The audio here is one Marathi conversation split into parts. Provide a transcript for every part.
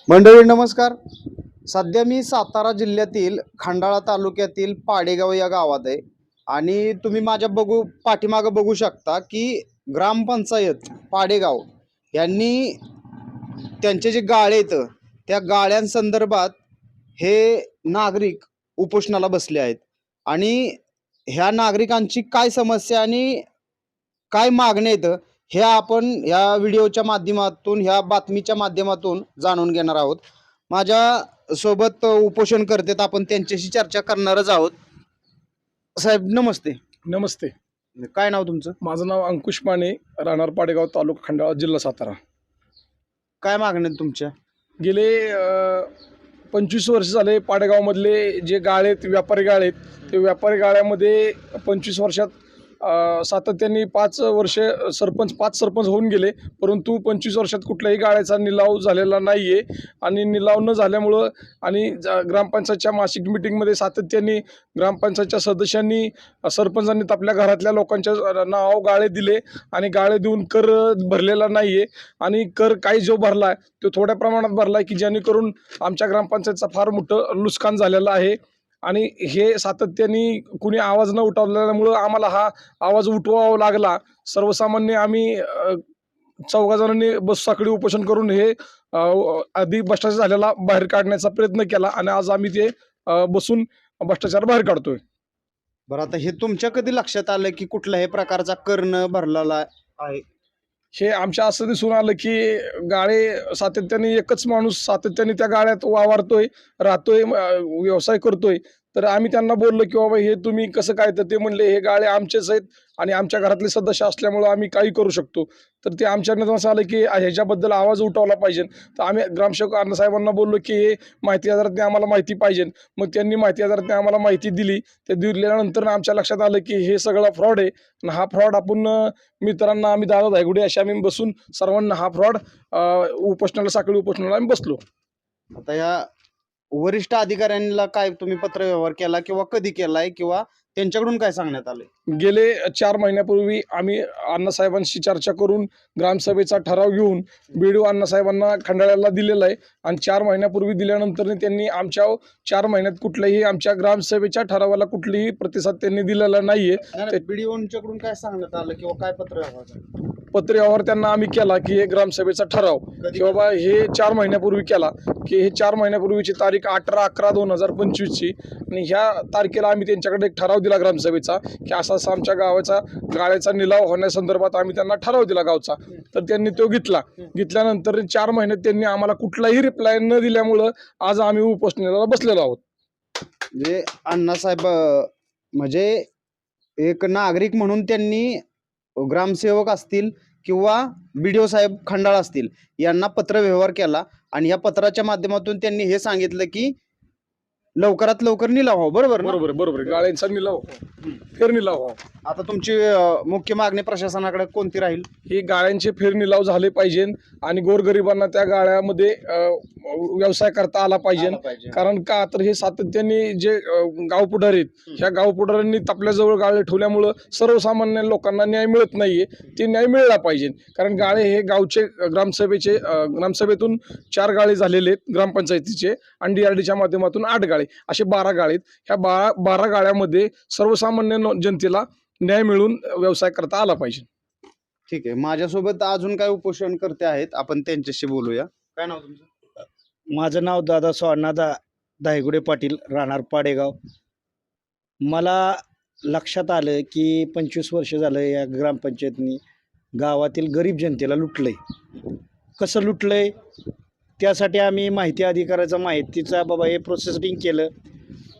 मंडळी नमस्कार. सध्या मी सातारा जिल्ह्यातील खंडाळा तालुक्यातील पाडेगाव या गावात आहे आणि तुम्ही माझ्या पाठीमागं बघू शकता की ग्रामपंचायत पाडेगाव यांनी त्यांचे जे गाळे आहेत त्या गाळ्यांसंदर्भात हे नागरिक उपोषणाला बसले आहेत आणि ह्या नागरिकांची काय समस्या आणि काय मागण्या आहेत हे आपण ह्या व्हिडिओच्या माध्यमातून ह्या बातमीच्या माध्यमातून जाणून घेणार आहोत. माझ्या सोबत उपोषण करतात, आपण त्यांच्याशी चर्चा करणारच आहोत. साहेब नमस्ते. नमस्ते. काय नाव तुमचं? माझं नाव अंकुश माने, राहणार पाडेगाव, तालुका खंडाळा, जिल्हा सातारा. काय मागण्या आहेत तुमच्या? गेले 25 वर्ष झाले पाडेगावमधले जे गाळे आहेत, व्यापारी गाळे आहेत, ते व्यापारी गाळ्यामध्ये 25 वर्षात सातत्याने 5 वर्ष पाच सरपंच होऊन गेले, परंतु 25 वर्षात कुठल्याही गाळ्याचा निलाव झालेला नाही आहे. आणि निलाव न झाल्यामुळं आणि ग्रामपंचायतच्या मासिक मिटिंगमध्ये सातत्याने ग्रामपंचायतच्या सदस्यांनी सरपंचांनी आपल्या घरातल्या लोकांच्या नाव गाळे दिले आणि गाळे देऊन कर भरलेला नाही आहे. आणि कर काही जो भरला आहे तो थोड्या प्रमाणात भरला आहे की जेणेकरून आमच्या ग्रामपंचायतचा फार मोठं नुकसान झालेलं आहे. आणि हे सातत्याने कुणी आवाज न उठवल्यामुळं आम्हाला हा आवाज उठवावा लागला. सर्वसामान्य आम्ही 14 जणांनी बस साखळी उपोषण करून हे आधी भ्रष्टाचार झालेला बाहेर काढण्याचा प्रयत्न केला आणि आज आम्ही ते बसून भ्रष्टाचार बाहेर काढतोय. बरं, आता हे तुमच्या कधी लक्षात आलं की कुठल्याही प्रकारचा कर न भरलेला आहे? हे आमच्या असं दिसून आलं की गाळे सातत्याने एकच माणूस सातत्याने त्या गाळ्यात वावरतोय, राहतोय, व्यवसाय करतोय. तर आम्ही त्यांना बोललो की बाबा हे तुम्ही कसं काय, तर ते म्हणले हे गाळे आमचेच आहेत आणि आमच्या घरातले सदस्य असल्यामुळं आम्ही काही करू शकतो. तर ते आमच्याकडनं असं आलं की ह्याच्याबद्दल आवाज उठवला पाहिजे. तर आम्ही ग्रामसेवक अण्णासाहेबांना बोललो की हे माहिती आधारातून आम्हाला माहिती पाहिजे. मग त्यांनी माहिती आधारातून आम्हाला माहिती दिली. ते दिल्यानंतर आमच्या लक्षात आलं की हे सगळा फ्रॉड आहे आणि हा फ्रॉड आपण मित्रांना आम्ही दादा धायगुडे असे आम्ही बसून सर्वांना हा फ्रॉड उपोषणाला साखळी उपोषणाला आम्ही बसलो. आता या वरिष्ठ अधिकाऱ्यांना काय तुम्ही पत्रव्यवहार केला किंवा कधी केलाय किंवा त्यांच्याकडून काय सांगण्यात आलंय? गेले 4 महिन्यापूर्वी आम्ही अण्णासाहेबांशी चर्चा करून ग्रामसभेचा ठराव घेऊन बीडीओ अण्णासाहेबांना खंडाळ्याला दिलेला आहे. आणि 4 महिन्यापूर्वी दिल्यानंतर त्यांनी आमच्या 4 महिन्यात कुठल्याही आमच्या ग्रामसभेच्या ठरावाला कुठलीही प्रतिसाद त्यांनी दिलेला नाहीये. बीडीओंच्याकडून काय सांगण्यात आलं किंवा काय पत्रव्यवहार? पत्रव्यवहार त्यांना आम्ही केला की हे ग्रामसभेचा ठराव की बाबा हे 4 महिन्यापूर्वी केला की हे 4 महिन्यापूर्वीची तारीख 18/11/2025 ची. आणि ह्या तारखेला आम्ही त्यांच्याकडे एक ठराव दिला ग्रामसभेचा की असा आमच्या गावाचा गाळ्याचा निलाव होण्यासंदर्भात आम्ही त्यांना ठराव दिला गावचा. तर त्यांनी तो घेतल्यानंतर 4 महिन्यात त्यांनी आम्हाला कुठलाही रिप्लाय न दिल्यामुळं आज आम्ही उपोषणाला बसलेलो आहोत. म्हणजे अण्णासाहेब म्हणजे एक नागरिक म्हणून त्यांनी ग्रामसेवक असतील किंवा बीडीओ साहेब खंडाळा असतील यांना पत्रव्यवहार केला आणि या पत्राच्या माध्यमातून त्यांनी हे सांगितलं की लवकरात लवकर निलाव हो. बरोबर ना? बरोबर गाळ्यांचा निलाव फेरनिलाव हो. आता तुमची मुख्य मागणी प्रशासनाकडे कोणती राहील? ही गाळ्यांचे फेरनिलाव झाले पाहिजे आणि गोरगरिबांना त्या गाळ्यामध्ये व्यवसाय करता आला पाहिजे. कारण का तर हे सातत्याने जे गाव पुढारी आहेत ह्या गाव पुढाऱ्यांनी आपल्याजवळ गाळे ठेवल्यामुळं सर्वसामान्य लोकांना न्याय मिळत नाहीये. ते न्याय मिळाला पाहिजे. कारण गाळे हे गावचे ग्रामसभेतून 4 गाळे झालेले आहेत ग्रामपंचायतीचे आणि DRDच्या माध्यमातून 8 गाळे असे 12 गाळे आहेत. ह्या 12 गाळ्यामध्ये सर्वसामान्य जनतेला न्याय मिळून व्यवसाय करता आला पाहिजे. ठीक आहे. माझ्यासोबत अजून काय उपोषण करते आहेत, आपण त्यांच्याशी बोलूया. काय नाव तुमचं? माझं नाव दादा सोनादा धायगुडे पाटील, राहणार पाडेगाव. मला लक्षात आलं की 25 वर्ष झालं या ग्रामपंचायतनी गावातील गरीब जनतेला लुटलंय. कसं लुटलंय त्यासाठी आम्ही माहिती अधिकाराचा माहितीचा बाबा हे प्रोसेसिंग केलं.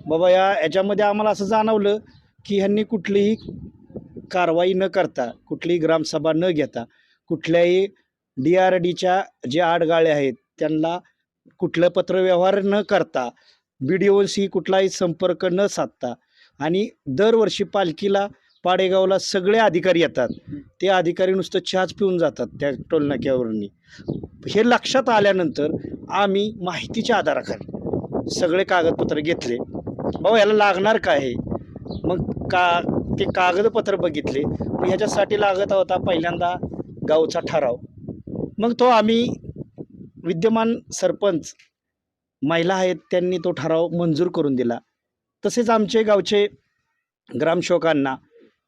बाबा याच्यामध्ये आम्हाला असं जाणवलं की ह्यांनी कुठलीही कारवाई न करता, कुठलीही ग्रामसभा न घेता, कुठल्याही DRDच्या जे 8 गाळे आहेत त्यांना कुठलं पत्रव्यवहार न करता, BDOशी कुठलाही संपर्क न साधता आणि दरवर्षी पालखीला पाडेगावला सगळे अधिकारी येतात. ते अधिकारी नुसतं चहाच पिऊन जातात त्या टोलनाक्यावरनी. हे लक्षात आल्यानंतर आम्ही माहितीच्या आधाराखाली सगळे कागदपत्र घेतले. बाबा याला लागणार काय आहे, मग ते कागदपत्र बघितले. ह्याच्यासाठी लागत होता पहिल्यांदा गावचा ठराव. मग तो आम्ही विद्यमान सरपंच महिला आहेत त्यांनी तो ठराव मंजूर करून दिला. तसेच आमचे गावचे ग्रामसेवकांना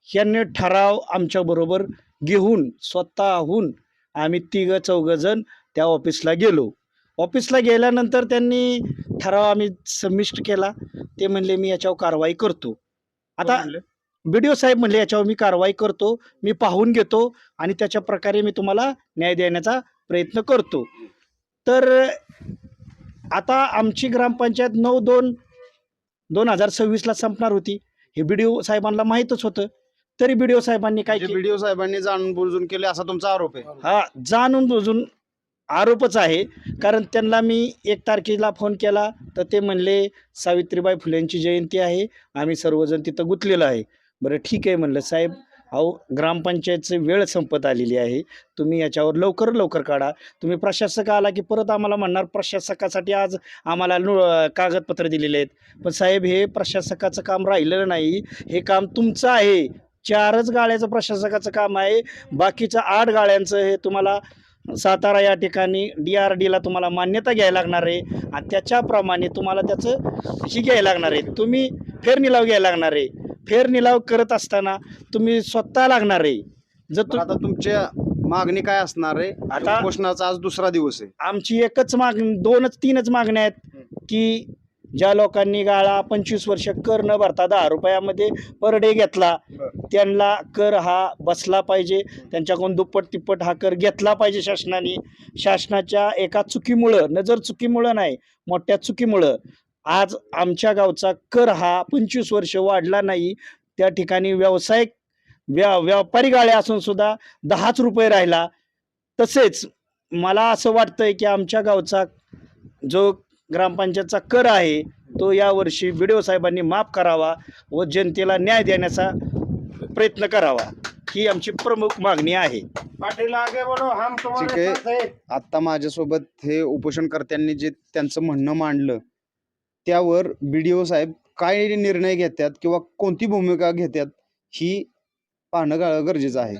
यांनी ठराव आमच्याबरोबर घेऊन स्वतःहून आम्ही 3-4 त्या ऑफिसला गेलो. ऑफिसला गेल्यानंतर त्यांनी ठराव आम्ही संमिष्ट केला. ते म्हणले मी याच्यावर कारवाई करतो. आता BDO साहेब म्हणले याच्यावर मी कारवाई करतो, मी पाहून घेतो आणि त्याच्या प्रकारे मी तुम्हाला न्याय देण्याचा प्रयत्न करतो. तर आता आमची ग्रामपंचायत 9/2/2026ला संपणार होती. हे BDO साहेबांना माहीतच होतं. तरी BDO साहेबांनी काय केलं? BDO साहेबांनी जाणून बुजून केले असा तुमचा आरोप आहे. हा जाणून बुजून आरोपच आहे. कारण त्यांना मी 1 तारखेला फोन केला तर ते म्हणले सावित्रीबाई फुलेंची जयंती आहे, आम्ही सर्वजण तिथं गुंतलेलो आहे. बरं ठीक आहे म्हणलं साहेब, अहो ग्रामपंचायतची वेळ संपत आलेली आहे, तुम्ही याच्यावर लवकर काढा. तुम्ही प्रशासक आला की परत आम्हाला म्हणणार प्रशासकासाठी आज आम्हाला कागदपत्र दिलेले आहेत. पण साहेब हे प्रशासकाचं काम राहिलेलं नाही, हे काम तुमचं आहे. 4च गाड्याचं प्रशासकाचं काम आहे, बाकीचं 8 गाड्यांचं हे तुम्हाला सातारा या ठिकाणी DRDला तुम्हाला मान्यता घ्यायला लागणार आहे आणि त्याच्याप्रमाणे तुम्हाला त्याचं ही घ्यायला लागणार आहे. तुम्ही फेरनिलाव घ्यायला लागणार आहे. फेरनिलाव करत असताना तुम्ही स्वतः लागणार आहे. जर तर आता तुमच्या मागणी काय असणार आहे? आता उपोषणाचा आज दुसरा दिवस आहे. आमची एकच मागणी, 2-3च मागण्या आहेत की ज्या लोकांनी गाळा 25 वर्ष कर न भरता 10 रुपयामध्ये पर डे घेतला, त्यांना कर हा बसला पाहिजे. त्यांच्याकडून दुप्पट तिप्पट हा कर घेतला पाहिजे शासनाने. शासनाच्या एका चुकीमुळं, नजर चुकीमुळं नाही, मोठ्या चुकीमुळं आज आमच्या गावचा कर हा 25 वर्ष वाढला नाही. त्या ठिकाणी व्यापारी गाड्या असून सुद्धा 10च रुपये राहिला. तसेच मला असं वाटतंय की आमच्या गावचा जो ग्रामपंचायतचा कर आहे तो यावर्षी BDO साहेबांनी माफ करावा व जनतेला न्याय देण्याचा प्रयत्न करावा, ही आमची प्रमुख मागणी आहे. ठीक आहे. आता माझ्यासोबत हे उपोषणकर्त्यांनी जे त्यांचं म्हणणं मांडलं त्यावर BDO साहेब काय निर्णय घेतात किंवा कोणती भूमिका घेतात ही पाहणं गरजेचं आहे.